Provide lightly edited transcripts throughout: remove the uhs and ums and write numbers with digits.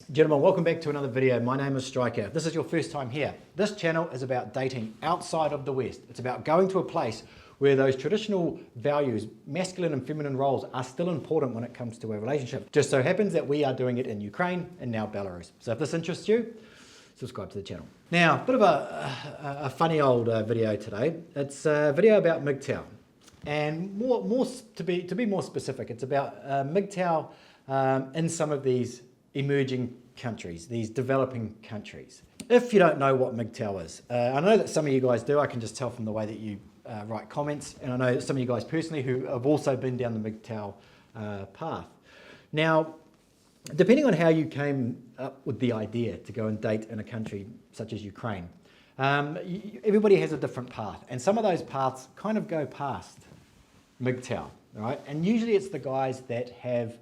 Gentlemen, welcome back to another video. My name is Striker. If this is your first time here, this channel is about dating outside of the West. It's about going to a place where those traditional values, masculine and feminine roles, are still important when it comes to a relationship. Just so happens that we are doing it in Ukraine and now Belarus. So if this interests you, subscribe to the channel. Now, a bit of a funny old video today. It's a video about MGTOW. And to be more specific, it's about MGTOW in some of these emerging countries, these developing countries. If you don't know what MGTOW is, I know that some of you guys do. I can just tell from the way that you write comments, and I know some of you guys personally who have also been down the MGTOW path. Now, depending on how you came up with the idea to go and date in a country such as Ukraine, everybody has a different path, and some of those paths kind of go past MGTOW, right? And usually it's the guys that have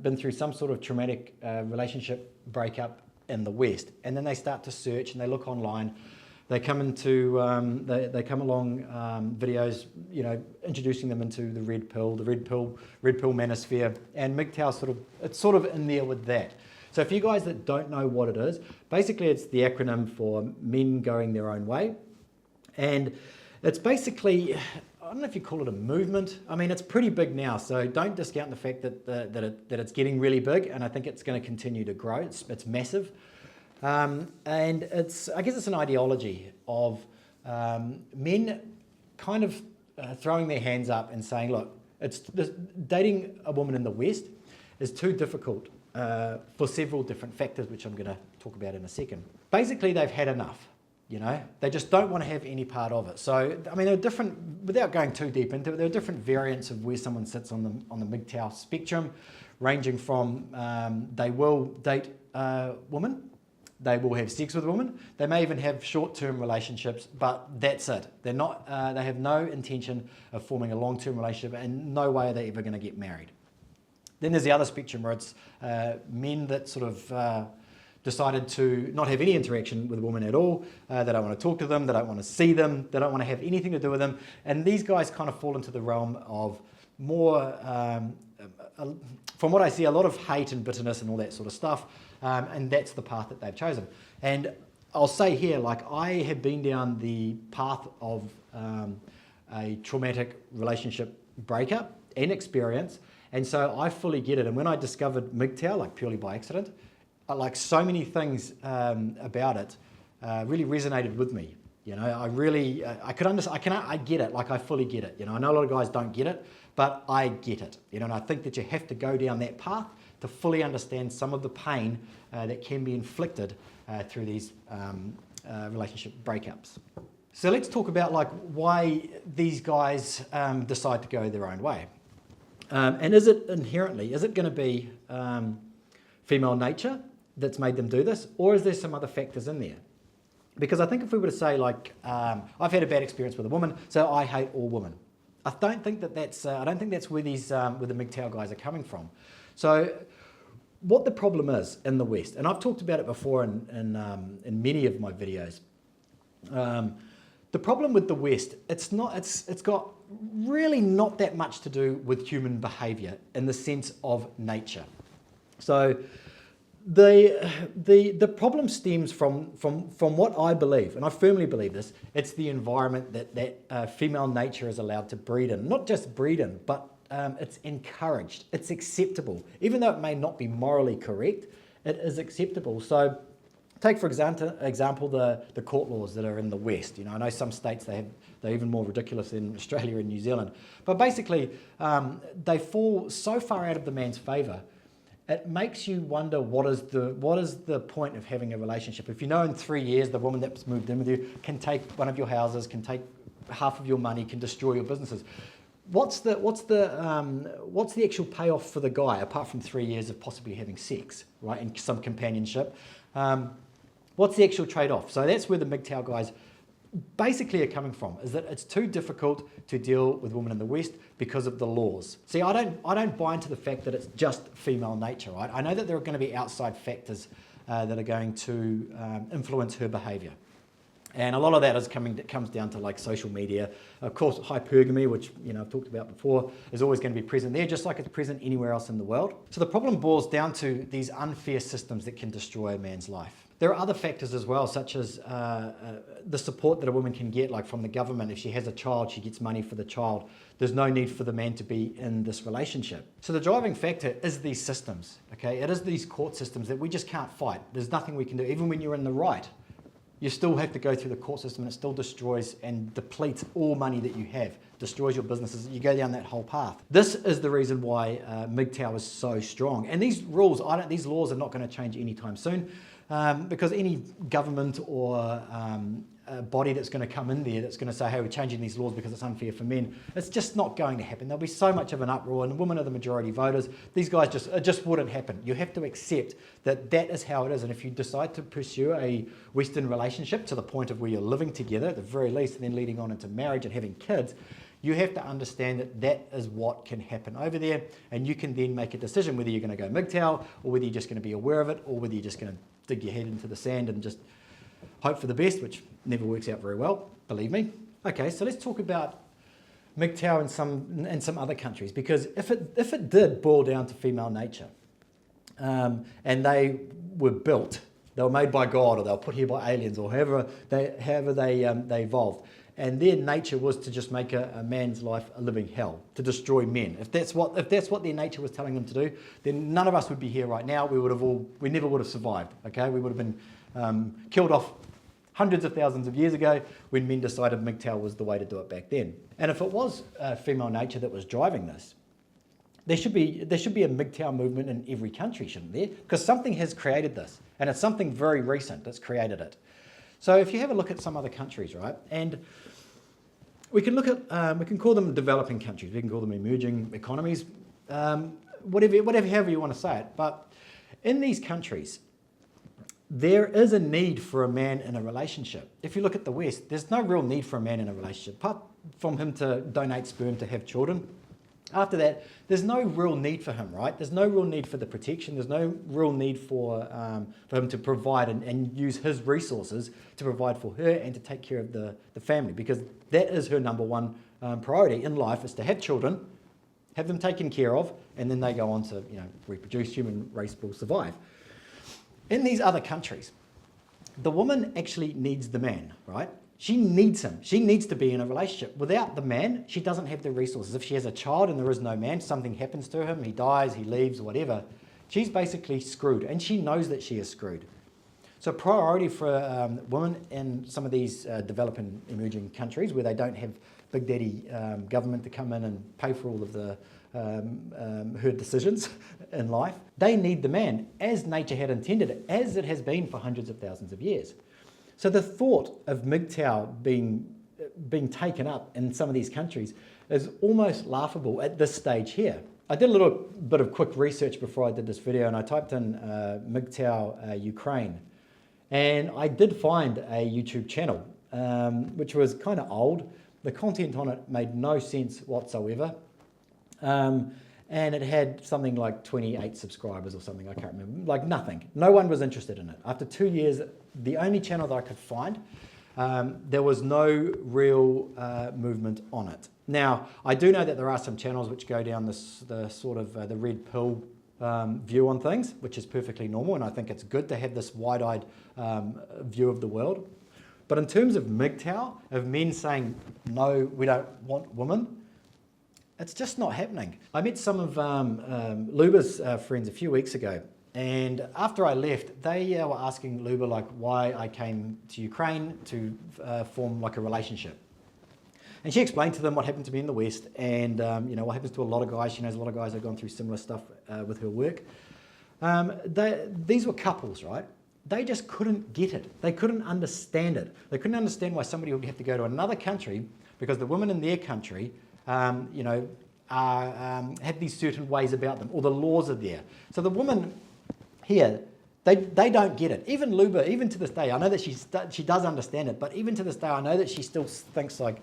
been through some sort of traumatic relationship breakup in the West, and then they start to search and they look online. They come into they come along videos, you know, introducing them into the red pill manosphere, and MGTOW it's sort of in there with that. So for you guys that don't know what it is, basically it's the acronym for men going their own way, and it's basically, I don't know if you call it a movement. I mean, it's pretty big now, so don't discount the fact that it's getting really big, and I think it's going to continue to grow. It's massive, and I guess it's an ideology of men kind of throwing their hands up and saying, look, dating a woman in the West is too difficult for several different factors, which I'm going to talk about in a second. Basically, they've had enough. You know, they just don't want to have any part of it. So, I mean, there are different, without going too deep into it, there are different variants of where someone sits on the MGTOW spectrum, ranging from they will date a woman, they will have sex with a woman, they may even have short-term relationships, but that's it. They're not, they have no intention of forming a long-term relationship, and no way are they ever going to get married. Then there's the other spectrum where it's men that sort of decided to not have any interaction with a woman at all. They don't want to talk to them, they don't want to see them, they don't want to have anything to do with them. And these guys kind of fall into the realm of more, from what I see, a lot of hate and bitterness and all that sort of stuff. And that's the path that they've chosen. And I'll say here, like, I have been down the path of a traumatic relationship breakup and experience. And so I fully get it. And when I discovered MGTOW, like purely by accident, like so many things about it really resonated with me. You know, I really, I get it, like I fully get it. You know, I know a lot of guys don't get it, but I get it. You know, and I think that you have to go down that path to fully understand some of the pain that can be inflicted through these relationship breakups. So let's talk about like why these guys decide to go their own way. And is it going to be female nature that's made them do this, or is there some other factors in there? Because I think if we were to say, like, I've had a bad experience with a woman, so I hate all women. I don't think that's where these where the MGTOW guys are coming from. So what the problem is in the West, and I've talked about it before in many of my videos. The problem with the West, it's got really not that much to do with human behaviour in the sense of nature. So the problem stems from what I believe, and I firmly believe this. It's the environment that female nature is allowed to breed in. Not just breed in, but it's encouraged. It's acceptable. Even though it may not be morally correct, it is acceptable. So take, for example, the court laws that are in the West. You know, I know some states they're even more ridiculous than Australia and New Zealand. But basically, they fall so far out of the man's favour, it makes you wonder what is the point of having a relationship. If you know in 3 years the woman that's moved in with you can take one of your houses, can take half of your money, can destroy your businesses. What's the actual payoff for the guy apart from 3 years of possibly having sex, right, and some companionship? What's the actual trade-off? So that's where the MGTOW guys basically are coming from, is that it's too difficult to deal with women in the West because of the laws. See, I don't buy into the fact that it's just female nature, right? I know that there are going to be outside factors that are going to influence her behaviour. And a lot of that comes down to like social media. Of course, hypergamy, which I've talked about before, is always going to be present there, just like it's present anywhere else in the world. So the problem boils down to these unfair systems that can destroy a man's life. There are other factors as well, such as the support that a woman can get, like from the government. If she has a child, she gets money for the child. There's no need for the man to be in this relationship. So the driving factor is these systems, okay? It is these court systems that we just can't fight. There's nothing we can do. Even when you're in the right, you still have to go through the court system, and it still destroys and depletes all money that you have, destroys your businesses. You go down that whole path. This is the reason why MGTOW is so strong. And these rules, these laws are not going to change anytime soon, because any government or body that's going to come in there that's going to say, hey, we're changing these laws because it's unfair for men, it's just not going to happen. There'll be so much of an uproar, and women are the majority voters. These guys it just wouldn't happen. You have to accept that that is how it is, and if you decide to pursue a Western relationship to the point of where you're living together at the very least, and then leading on into marriage and having kids, you have to understand that that is what can happen over there, and you can then make a decision whether you're going to go MGTOW, or whether you're just going to be aware of it, or whether you're just going to dig your head into the sand and just hope for the best, which never works out very well, believe me. Okay, so let's talk about MGTOW in some other countries, because if it did boil down to female nature, and they were built, they were made by God, or they were put here by aliens, or however they evolved, and their nature was to just make a man's life a living hell, to destroy men. If that's what their nature was telling them to do, then none of us would be here right now. We never would have survived. Okay, we would have been killed off hundreds of thousands of years ago when men decided MGTOW was the way to do it back then. And if it was female nature that was driving this, there should be a MGTOW movement in every country, shouldn't there? Because something has created this, and it's something very recent that's created it. So if you have a look at some other countries, right, and we can look at, we can call them developing countries, we can call them emerging economies, however you want to say it, but in these countries, there is a need for a man in a relationship. If you look at the West, there's no real need for a man in a relationship, apart from him to donate sperm to have children. After that, there's no real need for him, right? There's no real need for the protection. There's no real need for him to provide and use his resources to provide for her and to take care of the family, because that is her number one priority in life, is to have children, have them taken care of, and then they go on to reproduce. Human race will survive. In these other countries, the woman actually needs the man, right? She needs him. She needs to be in a relationship. Without the man, she doesn't have the resources. If she has a child and there is no man, something happens to him, he dies, he leaves, whatever, she's basically screwed, and she knows that she is screwed. So priority for women in some of these developing, emerging countries where they don't have Big Daddy government to come in and pay for all of the her decisions in life, they need the man as nature had intended it, as it has been for hundreds of thousands of years. So the thought of MGTOW being taken up in some of these countries is almost laughable at this stage here. I did a little bit of quick research before I did this video, and I typed in MGTOW Ukraine, and I did find a YouTube channel, which was kind of old. The content on it made no sense whatsoever. And it had something like 28 subscribers or something, I can't remember, like nothing. No one was interested in it. After 2 years, the only channel that I could find, there was no real movement on it. Now, I do know that there are some channels which go down the sort of the red pill view on things, which is perfectly normal, and I think it's good to have this wide-eyed view of the world. But in terms of MGTOW, of men saying, no, we don't want women, it's just not happening. I met some of Luba's friends a few weeks ago, and after I left, they were asking Luba like why I came to Ukraine to form like a relationship. And she explained to them what happened to me in the West, and what happens to a lot of guys. She knows a lot of guys that have gone through similar stuff with her work. These were couples, right? They just couldn't get it. They couldn't understand it. They couldn't understand why somebody would have to go to another country because the women in their country have these certain ways about them, or the laws are there. So the women here, they don't get it. Even Luba, even to this day, I know that she does understand it, but even to this day, I know that she still thinks like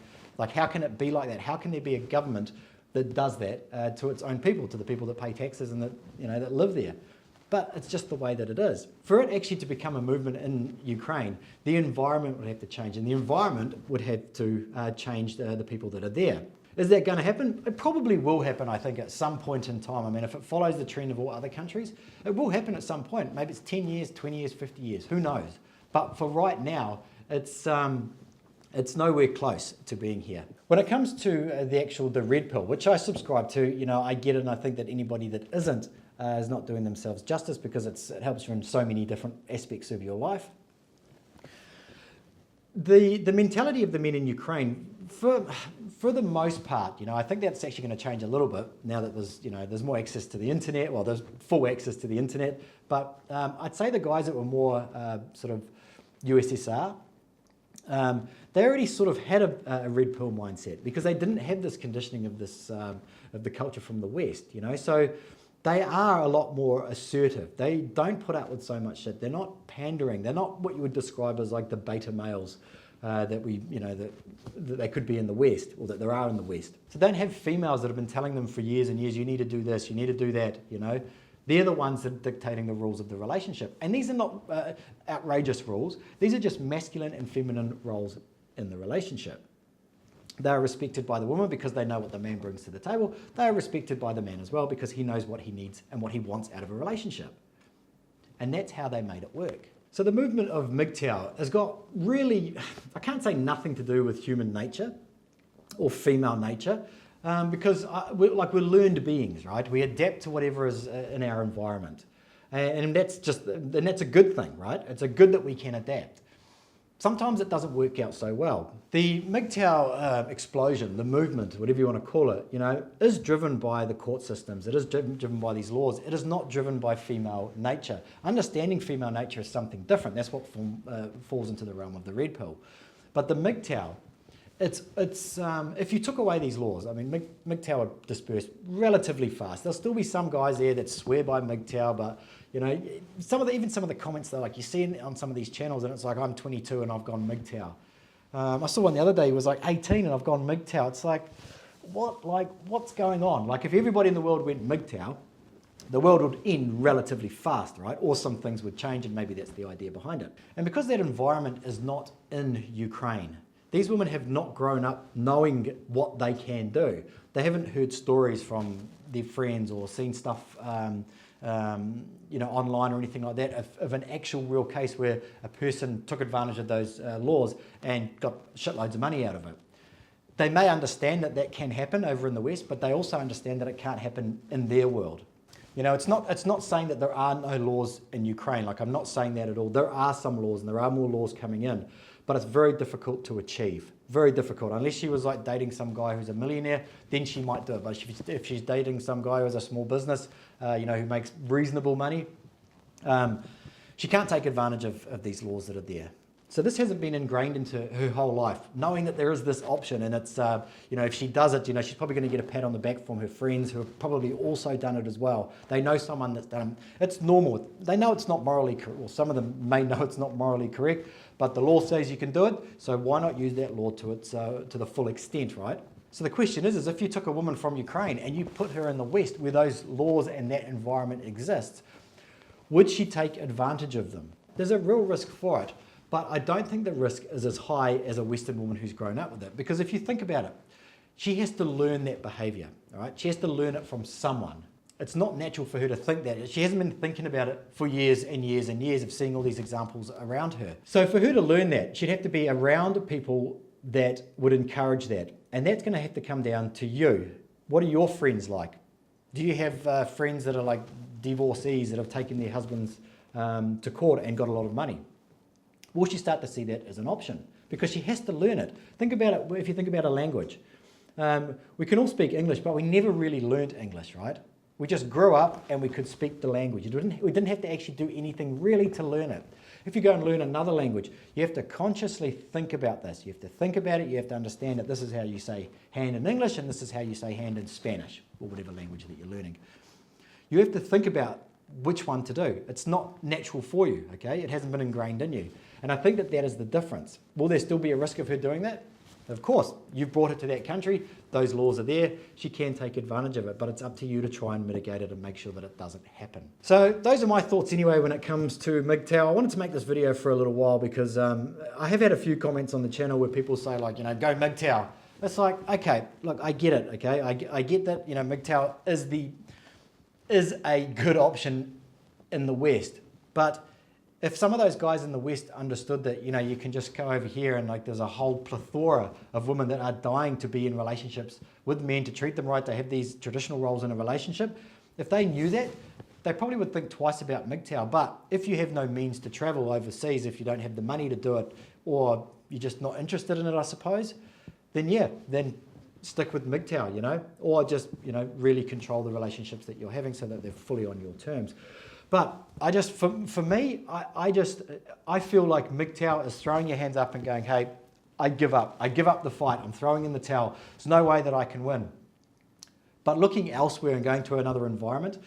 how can it be like that? How can there be a government that does that to its own people, to the people that pay taxes and that live there? but it's just the way that it is. For it actually to become a movement in Ukraine, the environment would have to change, and the environment would have to change the people that are there. Is that going to happen? It probably will happen, I think, at some point in time. I mean, if it follows the trend of all other countries, it will happen at some point. Maybe it's 10 years, 20 years, 50 years, who knows? But for right now, it's nowhere close to being here. When it comes to the red pill, which I subscribe to, I get it, and I think that anybody that isn't is not doing themselves justice, because it helps you in so many different aspects of your life. The mentality of the men in Ukraine, for the most part, I think that's actually going to change a little bit now that there's more access to the internet. Well, there's full access to the internet, but I'd say the guys that were more sort of USSR, they already sort of had a red pill mindset, because they didn't have this conditioning of this of the culture from the West, So they are a lot more assertive. They don't put up with so much shit. They're not pandering. They're not what you would describe as like the beta males that they could be in the West, or that there are in the West. So they don't have females that have been telling them for years and years, you need to do this, you need to do that, They're the ones that are dictating the rules of the relationship. And these are not outrageous rules. These are just masculine and feminine roles in the relationship. They are respected by the woman because they know what the man brings to the table. They are respected by the man as well because he knows what he needs and what he wants out of a relationship. And that's how they made it work. So the movement of MGTOW has got really, I can't say nothing to do with human nature or female nature, because we're learned beings, right? We adapt to whatever is in our environment. And that's a good thing, right? It's a good that we can adapt. Sometimes it doesn't work out so well. The MGTOW explosion, the movement, whatever you want to call it, is driven by the court systems. It is driven by these laws. It is not driven by female nature. Understanding female nature is something different. That's what falls into the realm of the red pill. But the MGTOW, if you took away these laws, I mean, MGTOW would disperse relatively fast. There'll still be some guys there that swear by MGTOW, but even some of the comments that you see on some of these channels, and it's like, I'm 22 and I've gone MGTOW. I saw one the other day, he was like 18 and I've gone MGTOW. It's like, what's going on? Like, if everybody in the world went MGTOW, the world would end relatively fast, right? Or some things would change, and maybe that's the idea behind it. And because that environment is not in Ukraine, these women have not grown up knowing what they can do. They haven't heard stories from their friends or seen stuff online or anything like that of an actual real case where a person took advantage of those laws and got shitloads of money out of it. They may understand that can happen over in the West, but they also understand that it can't happen in their world. It's not saying that there are no laws in Ukraine. I'm not saying that at all. There are some laws, and there are more laws coming in, but it's very difficult to achieve. Very difficult. Unless she was dating some guy who's a millionaire, then she might do it. But if she's dating some guy who has a small business, who makes reasonable money, she can't take advantage of these laws that are there. So this hasn't been ingrained into her whole life, knowing that there is this option, and it's, if she does it, she's probably going to get a pat on the back from her friends who have probably also done it as well. They know someone that's done it. It's normal. They know it's not morally correct, or some of them may know it's not morally correct, but the law says you can do it, so why not use that law to the full extent, right? So the question is if you took a woman from Ukraine and you put her in the West where those laws and that environment exists, would she take advantage of them? There's a real risk for it. But I don't think the risk is as high as a Western woman who's grown up with it. Because if you think about it, she has to learn that behavior, all right? She has to learn it from someone. It's not natural for her to think that. She hasn't been thinking about it for years and years and years of seeing all these examples around her. So for her to learn that, she'd have to be around people that would encourage that. And that's going to have to come down to you. What are your friends like? Do you have friends that are like divorcees that have taken their husbands to court and got a lot of money? Will she start to see that as an option? Because she has to learn it. Think about it, if you think about a language. We can all speak English, but we never really learned English, right? We just grew up and we could speak the language. We didn't have to actually do anything really to learn it. If you go and learn another language, you have to consciously think about this. You have to think about it, you have to understand that this is how you say hand in English and this is how you say hand in Spanish, or whatever language that you're learning. You have to think about which one to do. It's not natural for you, okay? It hasn't been ingrained in you. And I think that is the difference. Will there still be a risk of her doing that? Of course, you've brought it to that country, those laws are there, she can take advantage of it, but it's up to you to try and mitigate it and make sure that it doesn't happen. So those are my thoughts anyway when it comes to MGTOW. I wanted to make this video for a little while because I have had a few comments on the channel where people say like, you know, go MGTOW. It's like, okay, look, I get it, okay? I get that, you know, MGTOW is a good option in the West, but if some of those guys in the West understood that, you know, you can just go over here and like there's a whole plethora of women that are dying to be in relationships with men, to treat them right, to have these traditional roles in a relationship, if they knew that, they probably would think twice about MGTOW. But if you have no means to travel overseas, if you don't have the money to do it, or you're just not interested in it, I suppose, then yeah, then stick with MGTOW, you know, or just, you know, really control the relationships that you're having so that they're fully on your terms. But I just, for me, I feel like MGTOW is throwing your hands up and going, hey, I give up the fight, I'm throwing in the towel, there's no way that I can win. But looking elsewhere and going to another environment,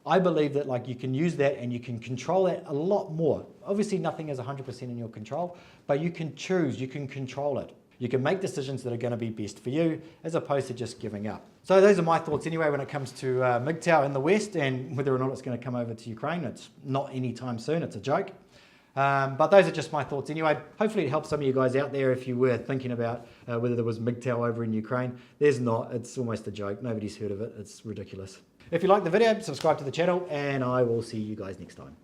I believe that like you can use that and you can control that a lot more. Obviously nothing is 100% in your control, but you can choose, you can control it. You can make decisions that are going to be best for you as opposed to just giving up. So those are my thoughts anyway when it comes to MGTOW in the West and whether or not it's going to come over to Ukraine. It's not anytime soon, it's a joke. But those are just my thoughts anyway. Hopefully it helps some of you guys out there if you were thinking about whether there was MGTOW over in Ukraine. There's not, it's almost a joke. Nobody's heard of it, it's ridiculous. If you liked the video, subscribe to the channel and I will see you guys next time.